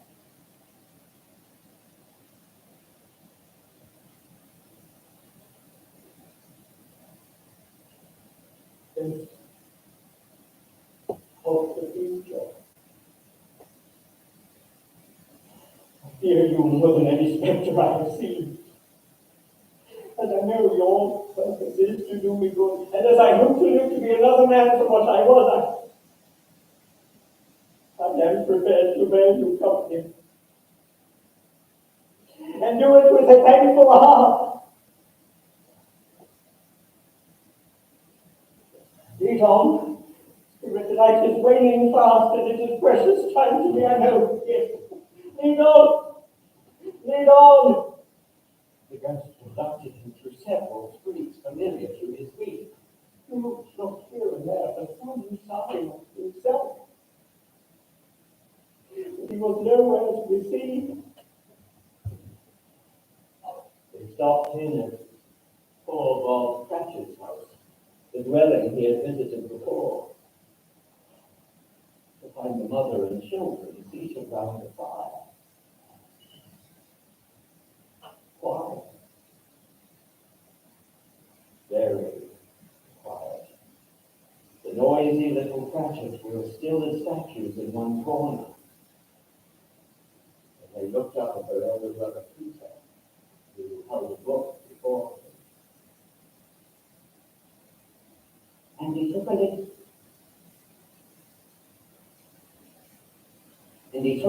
This of the future. I fear you more than any spectre I have seen. As I know your purpose is to do me good, and as I hope to live to be another man from what I was, I am prepared to bear you company, and do it with a thankful heart. Read on. The night is waning fast, and it is precious time to me, I know. Yes. Lead on! Lead on! The ghost conducted him through several streets familiar to his feet. He looked here and there for some sign of himself. He was nowhere you see. They stopped in at poor Bob Cratchit's house, the dwelling he had visited before, to find the mother and children seated round the fire. Quiet. Very quiet. The noisy little Cratchits were as still as statues in one corner. And they looked up at their elder brother Peter, who held a book before him. And he took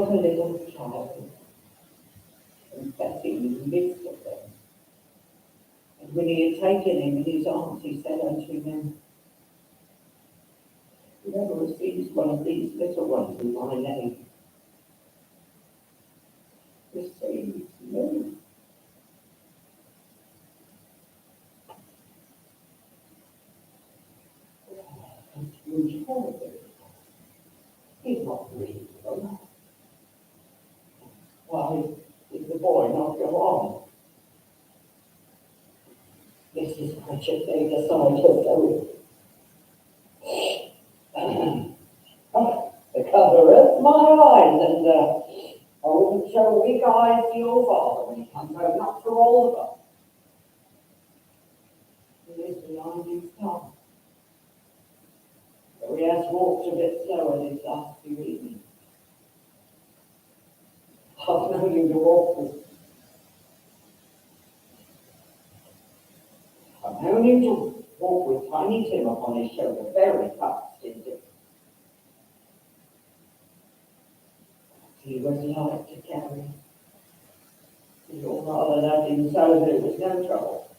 a little child and sat in the midst of them. And when he had taken him in his arms, he said unto him, whoever receives one of these little ones in my name receives me. And Scrooge heard it. He's not reasonable. Why did the boy not go on? Mrs. Cratchit laid aside her sewing. The covereth my eyes, and I wouldn't show weak eyes to your father when he comes home, not for all of us. He lives behind his tongue. So he has walked a bit slower this last few evenings. I've known him to walk with Tiny Tim upon his shoulder, very fast indeed. He was light to carry. Your father had him so that it was no trouble.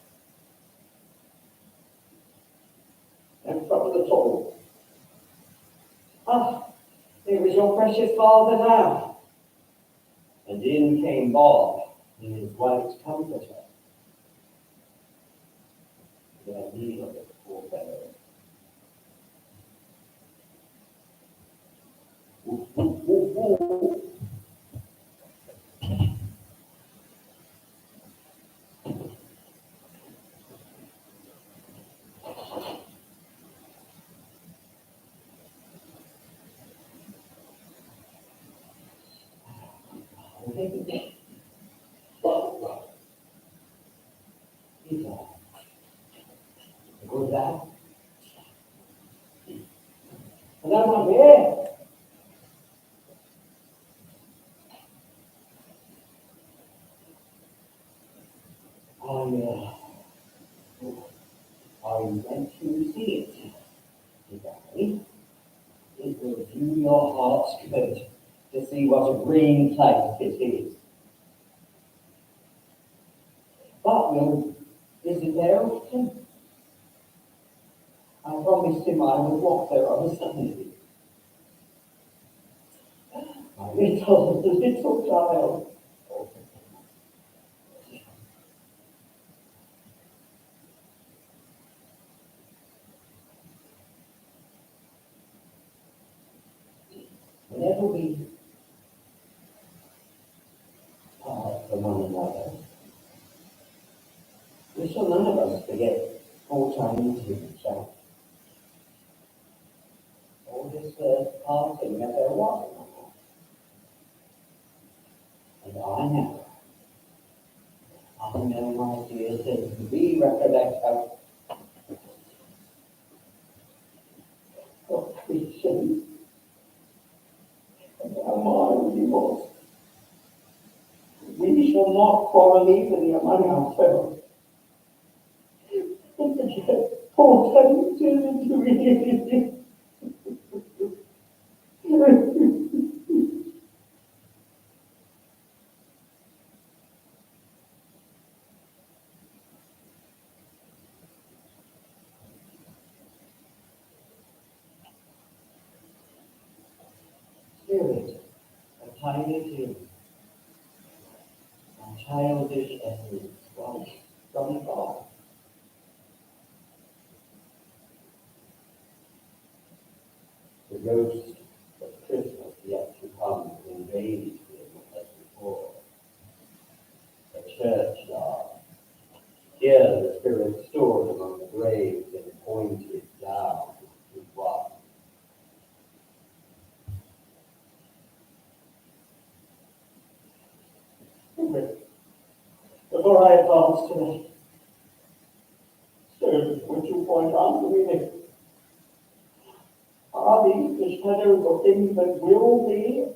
No trouble at all. Ah, here is your precious father now. And in came Bob in his white comforter. Their meal, poor fellow. Woof, woof, woof, woof. Good lad. Hello, my dear. I went to see it today. It will do your heart's good to see what a green place it is. But we'll visit there often. I promised him I would walk there on a Sunday. My little child. Whenever we part from one another, we shall none of us forget poor Tiny Tim, shall we? All this parting that there was. And I know, my dear, that we recollect how what we should and how mild he was. We shall not quarrel even among ourselves. And forget poor Tiny Tim to me. Spirit of Tiny Tim, my childish essence, was from God. The ghost of Christmas yet to come invades him as Before I advance tonight, sir, would you point out to me, are these the shadows of things that will be,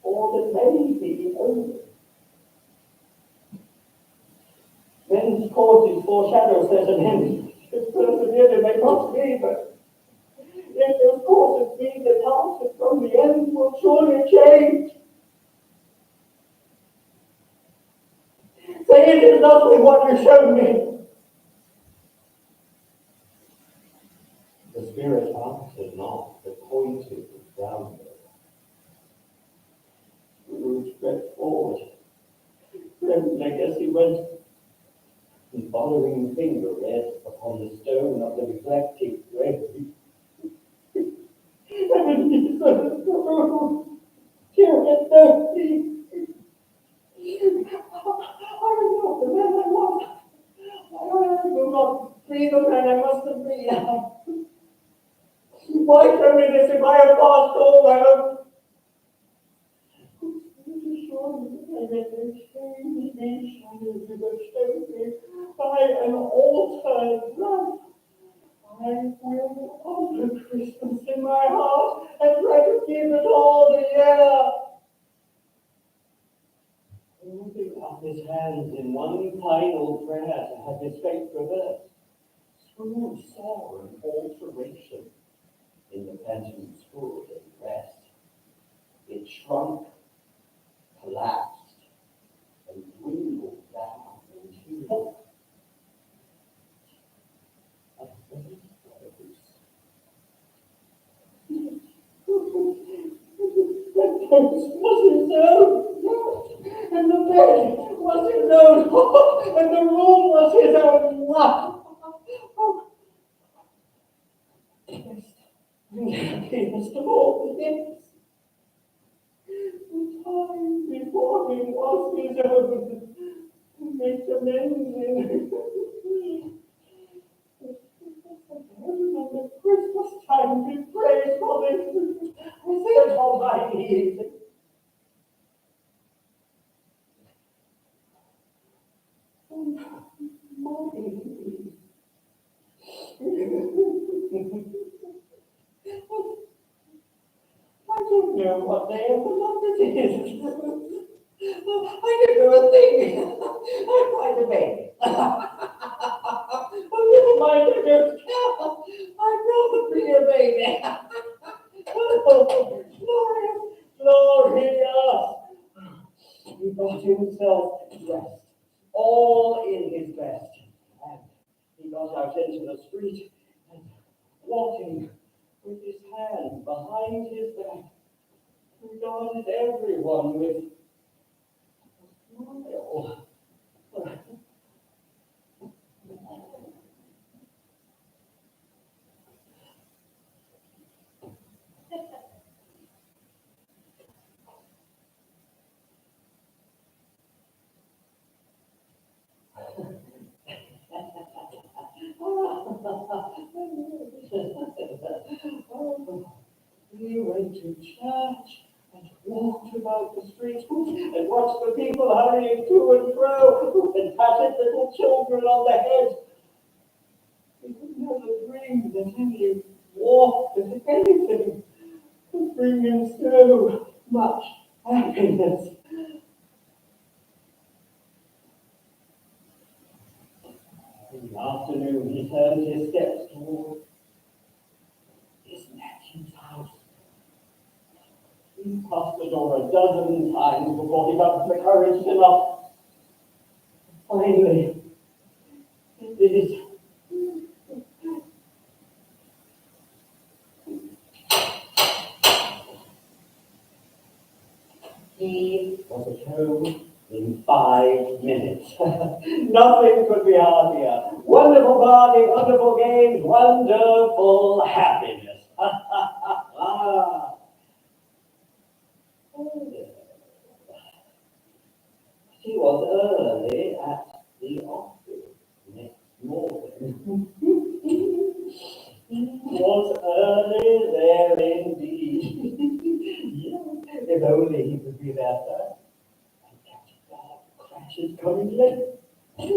or that may be only? Men's causes foreshadow certain ends. If persevered they must be, but if those causes be the task, from the end will surely change. Say it is not with what you showed me. The spirit answered not, but pointed downward. Scrooge crept forward. Trembling as he went, his following finger read upon the stone of the neglected grave. Ebenezer Scrooge, dear mercy. I am not the man I was. I will not be the man I must have been. Why show me this if I have lost all my own? By an altered life, I will honor Christmas in my heart and try to keep it all the year. Holding up his hands in one final prayer to have his fate reversed, Scrooge saw an alteration in the pension's food and rest. It shrunk, collapsed, and dwindled down into a faint rose. The ghost was his own, yes, and the bed was his own, and the room was his own life. Happiest of all, yes. The time before him was his own. Make amends in the Christmas time be praised for this. I say it on my knees. I don't know what day of the month it is. I don't know a thing. I'm quite a baby. Oh, never mind, I don't care. I'd rather be a baby. Oh, glorious, glorious. He got himself dressed, all in his best, and he got out into the street and walking with his hand behind his back, regarded everyone with a smile. He went to church and walked about the streets and watched the people hurrying to and fro and patted little children on the head. He could never dream that any walk, that anything could bring him so much happiness. In the afternoon, he turned his steps toward his nephew's house. He passed the door a dozen times before he got the courage to knock. Finally, he did it. He was at home in 5 minutes. Nothing could be happier. Wonderful party, wonderful games, wonderful happiness. He was early at the office next morning. He was early there indeed. Yes, if only he could be there first. She's coming late. This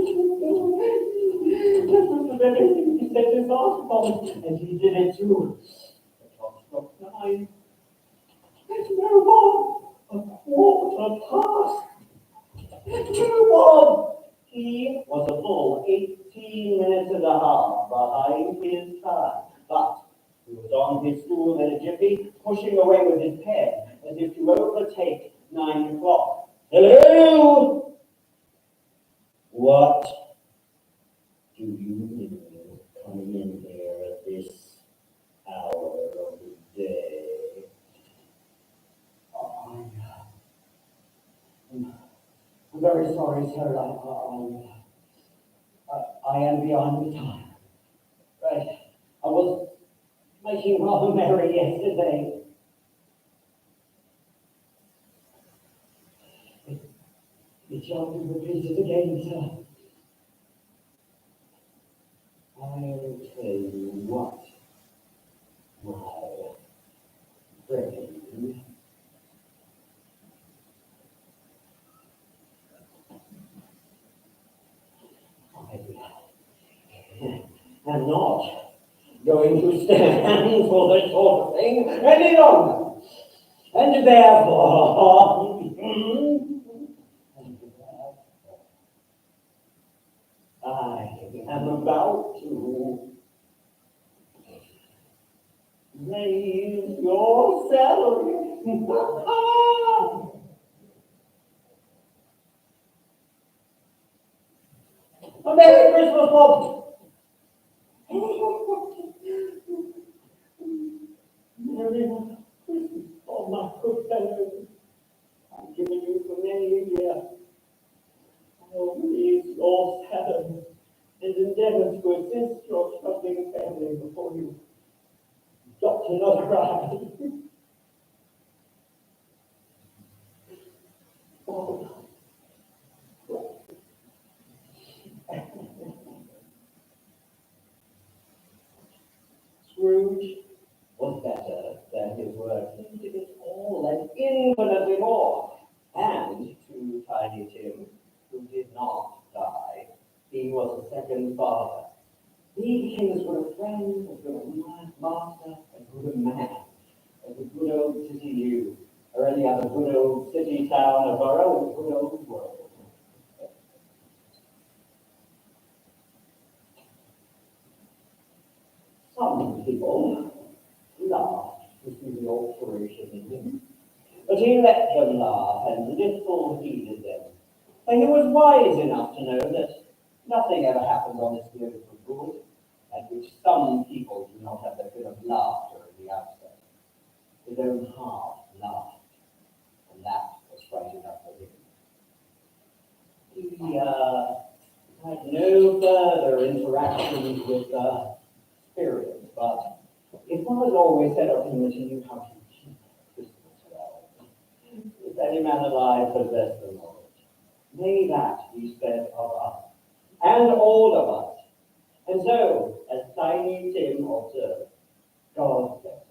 was the very thing he set his heart upon, and he did it too. The clock struck 9. There's no more. A quarter past. No more. He was a full 18 minutes and a half behind his time, but he was on his stool in a jiffy, pushing away with his pen as if to overtake 9 o'clock. Hello? What do you mean coming in here at this hour of the day? I'm very sorry, sir. I am beyond the time. Right. I was making rather merry yesterday. It shall be repeated again, sir. I'll tell you what, my friend. I'm not going to stand for this sort of thing any longer. And therefore, I am about to raise your salary. A Merry Christmas, Bob! Merry Christmas, oh my good fellow. I've given you for many a year. I will raise your salary and endeavor to assist your struggling family before you adopt another bride. Oh. Scrooge was better than his word. He did it all and infinitely more. And to Tiny Tim, who did not die, he was a second father. He became as good a friend, as good a master, as good a man, as a good old city you, or any other good old city, town, or borough in the good old world. Some people laughed to see the alteration in him, but he let them laugh and little heeded them. And he was wise enough to know that nothing ever happens on this earth for good, at which some people do not have the fit of laughter in the outset. His own heart laughed, and that was right enough for him. He had no further interactions with spirits, but it was always said of him that he knew how to keep Christmas well. If any man alive possessed the knowledge, may that be said of us, and all of us. And so, as Tiny Tim observed, God bless